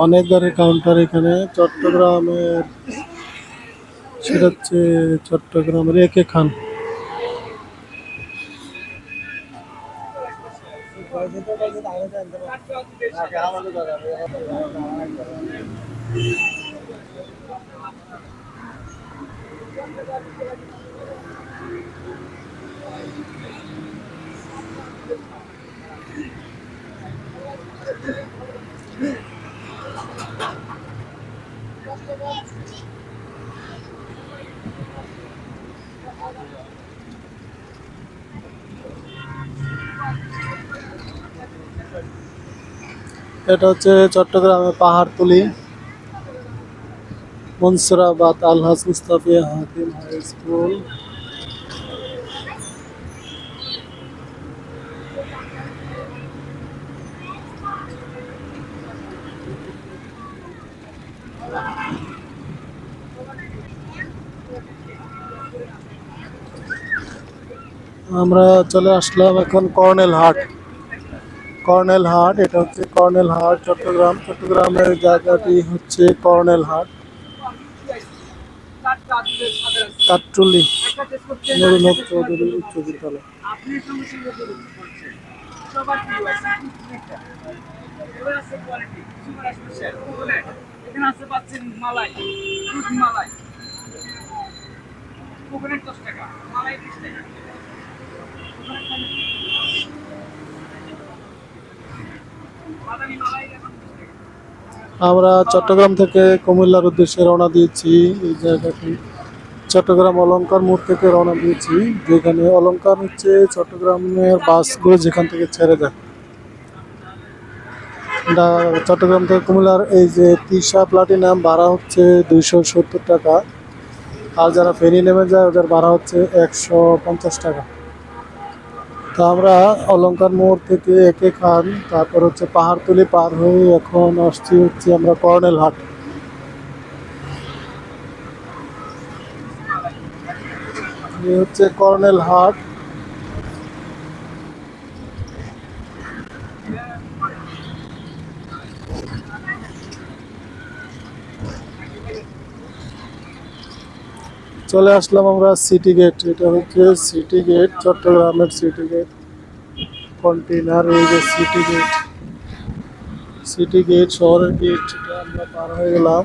অনেক গাড়ির কাউন্টার এখানে চট্টগ্রামের, সেটা হচ্ছে চট্টগ্রামের একে খান। এটা হচ্ছে চট্টগ্রামের পাহাড়তলি মনসুরাবাদ আলহাজ মুস্তাফিয়া হাকিম হাই স্কুল। আমরা চলে আসলাম এখন কর্নেল হাট। কর্নেল হাট, এটা হচ্ছে কর্নেল হাট চট্টগ্রাম। চট্টগ্রামের জায়গাটি হচ্ছে কর্নেল হাট, কাট্টুলি নুরুন্নব চৌধুরী উচ্চ বিদ্যালয়। আমরা চট্টগ্রাম থেকে কুমিল্লার উদ্দেশ্যে রওনা দিয়েছি। এই জায়গাটি চট্টগ্রাম অলংকার মোড় থেকে রওনা দিয়েছি, যেখানে অলংকার হচ্ছে চট্টগ্রামের বাসগুলো যেখান থেকে ছেড়ে যায়। চট্টগ্রাম থেকে কুমিল্লার এই যে তিশা প্লাটিনাম ভাড়া হচ্ছে 270 টাকা, আর যারা ফেরি নেমে যায় ওদের ভাড়া হচ্ছে 150 টাকা। তো আমরা অলংকার মোড় থেকে একে খান, তারপর হচ্ছে পাহাড়তলি পার হয়ে এখন আসছি হচ্ছে আমরা কর্নেল হাট। এই হচ্ছে কর্নেল হাট। চলে আসলাম আমরা সিটি গেট। এটা হচ্ছে সিটি গেট, চট্টগ্রামের সিটি গেট কন্টেইনার। এই যে সিটি গেট, সিটি গেট শহরের গেট, এটা আমরা পার হয়ে গেলাম।